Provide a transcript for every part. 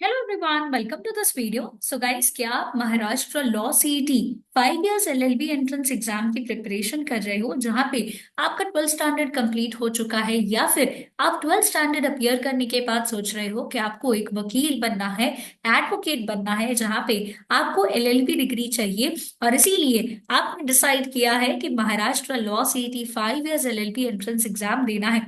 Hello everyone, welcome to this video. So guys, क्या आप Maharashtra law CET 5 years LLB entrance exam की preparation कर रहे हो, जहां पे आपका 12th स्टैंडर्ड कंप्लीट हो चुका है, या फिर आप 12th स्टैंडर्ड अपीयर करने के बाद सोच रहे हो कि आपको एक वकील बनना है, एडवोकेट बनना है, जहां पे आपको एलएलबी डिग्री चाहिए, और इसीलिए आपने डिसाइड किया है कि Maharashtra law CET 5 years LLB entrance exam देना है।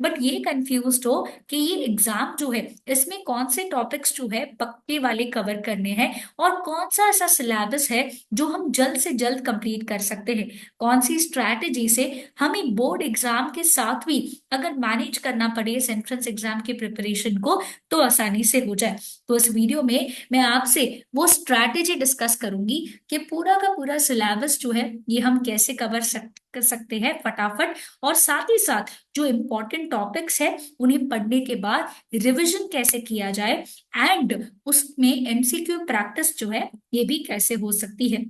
बट ये कंफ्यूज हो कि ये एग्जाम जो है, इसमें कौन से टॉपिक्स जो है पक्के वाले कवर करने हैं, और कौन सा ऐसा सिलेबस है जो हम जल्द से जल्द कंप्लीट कर सकते हैं, कौन सी स्ट्रैटेजी से हमें बोर्ड एग्जाम के साथ भी अगर मैनेज करना पड़े इस एंट्रेंस एग्जाम की प्रिपरेशन को, तो आसानी से हो जाए। तो इस वीडियो में मैं आपसे वो स्ट्रैटेजी डिस्कस करूंगी कि पूरा का पूरा सिलेबस जो है ये हम कैसे कर सकते हैं फटाफट, और साथ ही साथ जो इम्पोर्टेंट टॉपिक्स है उन्हें पढ़ने के बाद रिवीजन कैसे किया जाए, एंड उसमें एमसीक्यू प्रैक्टिस जो है ये भी कैसे हो सकती है।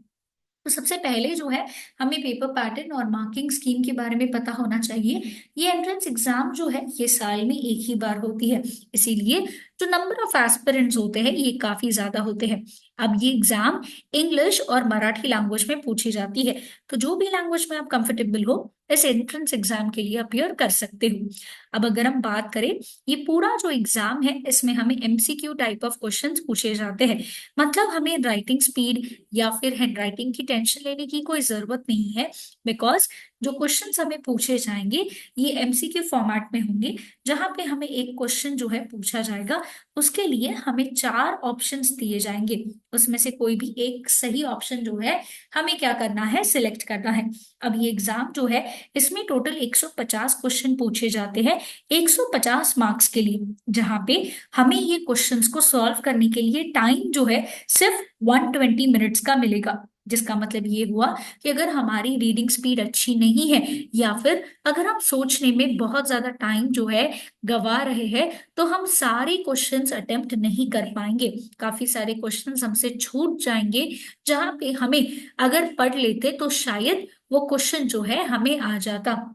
तो सबसे पहले जो है, हमें पेपर पैटर्न और मार्किंग स्कीम के बारे में पता होना चाहिए। ये एंट्रेंस एग्जाम जो है ये साल में एक ही बार होती है, इसीलिए जो नंबर ऑफ एस्पिरेंट्स होते हैं ये काफी ज्यादा होते हैं। अब ये एग्जाम इंग्लिश और मराठी लैंग्वेज में पूछी जाती है, तो जो भी लैंग्वेज में आप कंफर्टेबल हो इस एंट्रेंस एग्जाम के लिए अपियर कर सकते हो। अब अगर हम बात करें, ये पूरा जो एग्जाम है इसमें हमें एमसीक्यू टाइप ऑफ क्वेश्चंस पूछे जाते हैं। मतलब हमें राइटिंग स्पीड या फिर हैंड राइटिंग की टेंशन लेने की कोई जरूरत नहीं है, बिकॉज जो क्वेश्चंस हमें पूछे जाएंगे ये एमसीक्यू फॉर्मेट में होंगे, जहां पे हमें एक क्वेश्चन जो है पूछा जाएगा, उसके लिए हमें 4 ऑप्शंस दिए जाएंगे, उसमें से कोई भी एक सही ऑप्शन जो है हमें क्या करना है, सिलेक्ट करना है। अब ये एग्जाम जो है इसमें टोटल 150 क्वेश्चन पूछे जाते हैं, 150 मार्क्स के लिए, जहां पे हमें ये क्वेश्चंस को सॉल्व करने के लिए टाइम जो है सिर्फ 120 मिनट्स का मिलेगा। जिसका मतलब ये हुआ कि अगर हमारी रीडिंग स्पीड अच्छी नहीं है, या फिर अगर हम सोचने में बहुत ज्यादा टाइम जो है गवा रहे हैं, तो हम सारे क्वेश्चंस अटेम्प्ट नहीं कर पाएंगे, काफी सारे क्वेश्चंस हमसे छूट जाएंगे, जहां पे हमें अगर पढ़ लेते तो शायद वो क्वेश्चन जो है हमें आ जाता।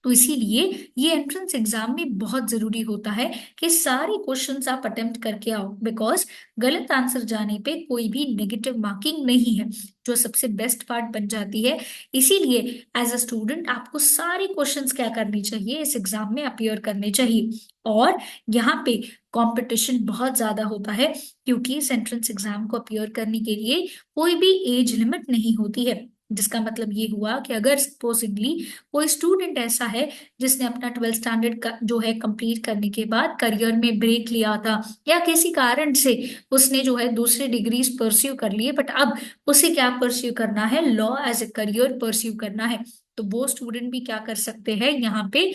तो इसीलिए ये एंट्रेंस एग्जाम में बहुत जरूरी होता है कि सारे क्वेश्चंस आप अटेम्प्ट करके आओ, बिकॉज गलत आंसर जाने पे कोई भी नेगेटिव मार्किंग नहीं है, जो सबसे बेस्ट पार्ट बन जाती है। इसीलिए एज अ स्टूडेंट आपको सारे क्वेश्चंस क्या करने चाहिए, इस एग्जाम में अपियर करने चाहिए। और यहाँ पे कंपटीशन बहुत ज्यादा होता है, क्योंकि इस एंट्रेंस एग्जाम को अपियर करने के लिए कोई भी एज लिमिट नहीं होती है। जिसका मतलब ये हुआ कि अगर सपोजिटली कोई स्टूडेंट ऐसा है जिसने अपना 12th स्टैंडर्ड का जो है कंप्लीट करने के बाद करियर में ब्रेक लिया था, या किसी कारण से उसने जो है दूसरी डिग्रीज परस्यू कर लिए, बट अब उसे क्या परस्यू करना है, law as a career pursue करना है, तो वो स्टूडेंट भी क्या कर सकते हैं यहाँ पे,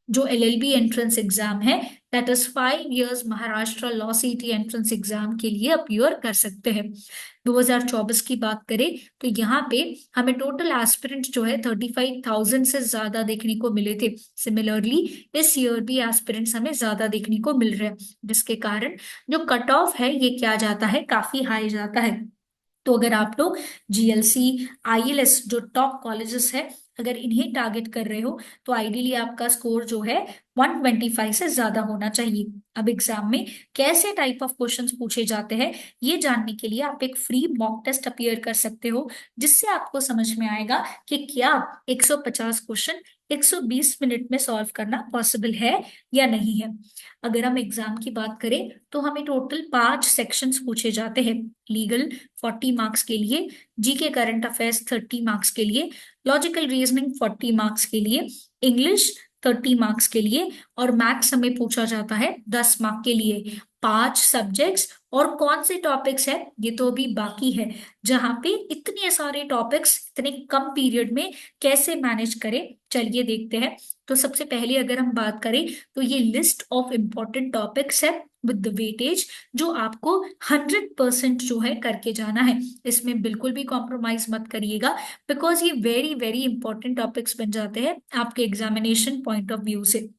जो एलएलबी एंट्रेंस एग्जाम है, that is 5 years Maharashtra law सीटी एंट्रेंस एग्जाम के लिए अपियर कर सकते हैं। 2024 की बात करें तो यहाँ पे हमें टोटल एस्पिरेंट जो है 35,000 से ज्यादा देखने को मिले थे। सिमिलरली इस ईयर भी एस्पिरेंट्स हमें ज्यादा देखने को मिल रहे हैं, जिसके कारण जो कट ऑफ है ये क्या जाता है, काफी हाई जाता है। तो अगर आप लोग जीएलसी, आईएलएस जो टॉप कॉलेजेस है, अगर इन्हें टारगेट कर रहे हो, तो आइडियली आपका स्कोर जो है 125 से ज्यादा होना चाहिए। अब एग्जाम में कैसे टाइप ऑफ क्वेश्चंस पूछे जाते हैं ये जानने के लिए आप एक फ्री मॉक टेस्ट अपियर कर सकते हो, जिससे आपको समझ में आएगा कि क्या 150 क्वेश्चन 120 मिनट में सॉल्व करना पॉसिबल है या नहीं है। अगर हम एग्जाम की बात करें तो हमें टोटल 5 सेक्शंस पूछे जाते हैं। लीगल 40 मार्क्स के लिए, जीके करंट अफेयर्स 30 मार्क्स के लिए, लॉजिकल रीजनिंग 40 मार्क्स के लिए, इंग्लिश 30 मार्क्स के लिए, और मैथ्स हमें पूछा जाता है 10 मार्क के लिए। 5 सब्जेक्ट्स और कौन से टॉपिक्स है ये तो अभी बाकी है, जहां पे इतने सारे टॉपिक्स इतने कम पीरियड में कैसे मैनेज करें, चलिए देखते हैं। तो सबसे पहले अगर हम बात करें तो ये लिस्ट ऑफ इम्पोर्टेंट टॉपिक्स है विद द वेटेज, जो आपको 100% जो है करके जाना है। इसमें बिल्कुल भी कॉम्प्रोमाइज मत करिएगा, बिकॉज ये वेरी वेरी इंपॉर्टेंट टॉपिक्स बन जाते हैं आपके एग्जामिनेशन पॉइंट ऑफ व्यू से।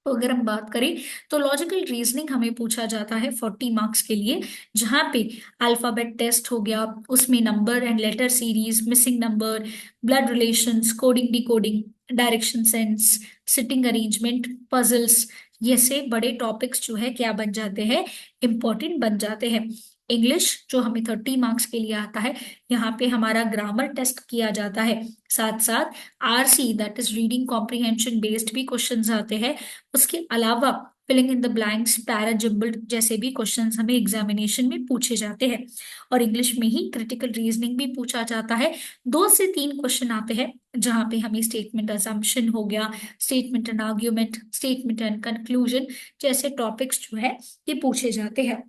तो अगर हम बात करें तो लॉजिकल रीजनिंग हमें पूछा जाता है 40 मार्क्स के लिए, जहाँ पे अल्फाबेट टेस्ट हो गया, उसमें number and later series, missing number, blood relations, coding decoding, direction sense, sitting arrangement, puzzles, ये से बड़े टॉपिक्स जो है क्या बन जाते हैं, इंपॉर्टेंट बन जाते हैं। इंग्लिश जो हमें 30 मार्क्स के लिए आता है, यहाँ पे हमारा ग्रामर टेस्ट किया जाता है, साथ साथ RC that is reading comprehension based भी क्वेश्चंस आते हैं। उसके अलावा फिलिंग इन द ब्लैंक्स, पैराजिम्बल जैसे भी क्वेश्चंस हमें एग्जामिनेशन में पूछे जाते हैं। और इंग्लिश में ही क्रिटिकल रीजनिंग भी पूछा जाता है, 2 से 3 क्वेश्चन आते हैं, जहां पे हमें स्टेटमेंट असम्पशन हो गया, statement and argument, statement and conclusion जैसे टॉपिक्स जो है ये पूछे जाते हैं।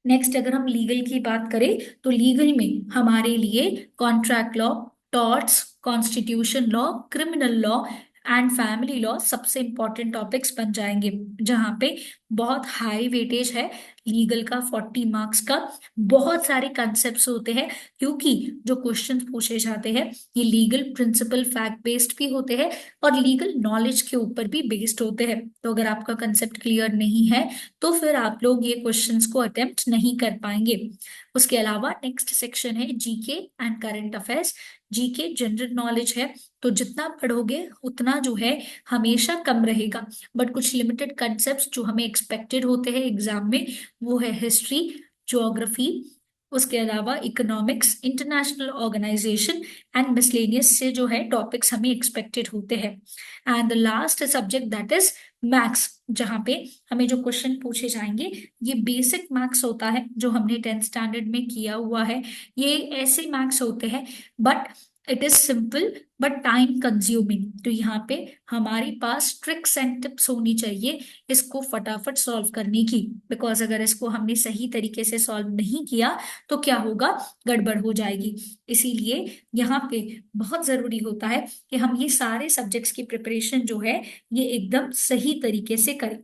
नेक्स्ट अगर हम लीगल की बात करें तो लीगल में हमारे लिए contract law, torts, constitution law, criminal law and family law सबसे इंपॉर्टेंट टॉपिक्स बन जाएंगे, जहां पे बहुत हाई वेटेज है लीगल का, 40 मार्क्स का। बहुत सारे कंसेप्ट्स होते हैं, क्योंकि जो क्वेश्चंस पूछे जाते हैं ये लीगल प्रिंसिपल फैक्ट बेस्ड भी होते हैं और लीगल नॉलेज के ऊपर भी बेस्ड होते हैं। तो अगर आपका कंसेप्ट क्लियर नहीं है तो फिर आप लोग ये क्वेश्चंस को अटेम्प्ट नहीं कर पाएंगे। उसके अलावा नेक्स्ट सेक्शन है GK and current affairs. GK general knowledge है, तो जितना पढ़ोगे उतना जो है हमेशा कम रहेगा, बट कुछ लिमिटेड कंसेप्ट्स जो हमें एक्सपेक्टेड होते हैं एग्जाम में वो है हिस्ट्री, ज्योग्राफी, उसके अलावा economics, international organisation and miscellaneous से जो है टॉपिक्स हमें एक्सपेक्टेड होते हैं। And the last subject that is maths, जहाँ पे हमें जो क्वेश्चन पूछे जाएंगे ये बेसिक मैथ्स होता है जो हमने 10th स्टैंडर्ड में किया हुआ है। ये ऐसे मैथ्स होते हैं but it is simple but time consuming, तो यहाँ पे हमारे पास ट्रिक्स एंड टिप्स होनी चाहिए इसको फटाफट सॉल्व करने की, बिकॉज अगर इसको हमने सही तरीके से सॉल्व नहीं किया तो क्या होगा, गड़बड़ हो जाएगी। इसीलिए यहाँ पे बहुत जरूरी होता है कि हम ये सारे सब्जेक्ट्स की प्रिपरेशन जो है ये एकदम सही तरीके से करें।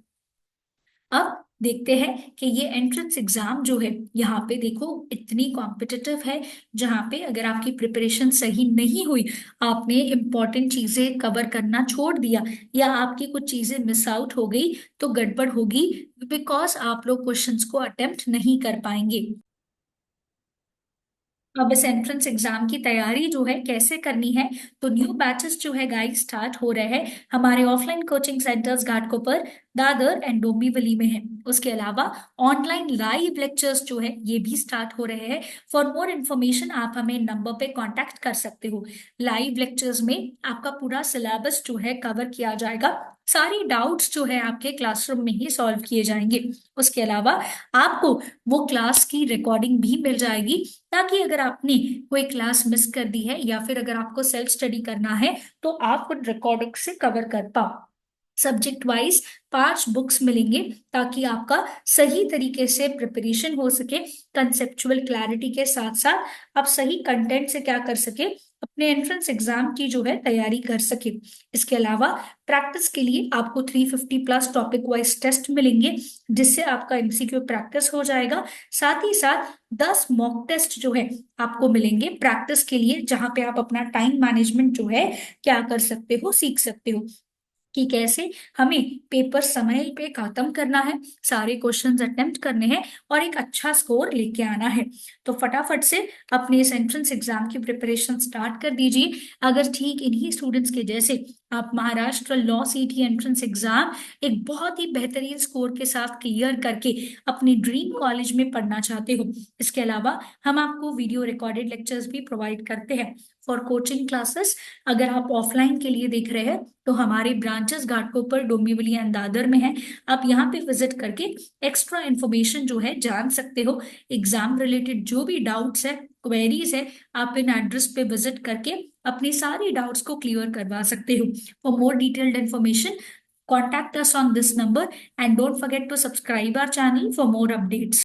अब देखते हैं कि ये एंट्रेंस एग्जाम जो है यहाँ पे देखो इतनी कॉम्पिटिटिव है, जहाँ पे अगर आपकी प्रिपरेशन सही नहीं हुई, आपने इंपॉर्टेंट चीजें कवर करना छोड़ दिया या आपकी कुछ चीजें मिस आउट हो गई तो गड़बड़ होगी, बिकॉज आप लोग क्वेश्चंस को अटेम्प्ट नहीं कर पाएंगे। अब इस एंट्रेंस एग्जाम की तैयारी जो है कैसे करनी है, तो न्यू बैचेस जो है गाइस स्टार्ट हो रहे हैं हमारे offline coaching centres Ghatkopar, Dadar and Dombivli में है। उसके अलावा ऑनलाइन लाइव लेक्चर्स जो है ये भी स्टार्ट हो रहे हैं। फॉर मोर इन्फॉर्मेशन आप हमें नंबर पे कांटेक्ट कर सकते हो। लाइव लेक्चर्स में आपका पूरा सिलेबस जो है कवर किया जाएगा, सारी डाउट्स जो है आपके क्लासरूम में ही सॉल्व किए जाएंगे। उसके अलावा आपको वो क्लास की रिकॉर्डिंग भी मिल जाएगी, ताकि अगर आपने कोई क्लास मिस कर दी है या फिर अगर आपको सेल्फ स्टडी करना है तो आप उन रिकॉर्डिंग से कवर कर पाओ। सब्जेक्ट वाइज 5 बुक्स मिलेंगे, ताकि आपका सही तरीके से प्रिपरेशन हो सके, कंसेप्चुअल क्लैरिटी के साथ साथ आप सही कंटेंट से क्या कर सके, अपने एंट्रेंस एग्जाम की जो है तैयारी कर सके। इसके अलावा प्रैक्टिस के लिए आपको 350+ टॉपिक वाइज टेस्ट मिलेंगे, जिससे आपका एमसीक्यू प्रैक्टिस हो जाएगा। साथ ही साथ 10 मॉक टेस्ट जो है आपको मिलेंगे प्रैक्टिस के लिए, जहां पे आप अपना टाइम मैनेजमेंट जो है क्या कर सकते हो, सीख सकते हो कि कैसे हमें पेपर समय पे खत्म करना है, सारे क्वेश्चंस अटेम्प्ट करने हैं और एक अच्छा स्कोर लेके आना है। तो फटाफट से अपने इस एंट्रेंस एग्जाम की प्रिपरेशन स्टार्ट कर दीजिए। अगर ठीक इन्हीं स्टूडेंट्स के जैसे आप महाराष्ट्र लॉ सीटी एंट्रेंस एग्जाम एक बहुत ही बेहतरीन स्कोर के साथ क्लियर करके अपने ड्रीम कॉलेज में पढ़ना चाहते हो, इसके अलावा हम आपको वीडियो रिकॉर्डेड लेक्चर्स भी प्रोवाइड करते हैं। फॉर कोचिंग क्लासेस अगर आप ऑफलाइन के लिए देख रहे हैं तो हमारे ब्रांचेस घाटकोपर, डोंबिवली एंड दादर में है। आप यहाँ पे विजिट करके एक्स्ट्रा इन्फॉर्मेशन जो है जान सकते हो। एग्जाम रिलेटेड जो भी डाउट्स है, क्वेरीज है, आप इन एड्रेस पे विजिट करके अपनी सारी डाउट्स को क्लियर करवा सकते हो। For more detailed information contact us on this number and don't forget to subscribe our channel for more updates.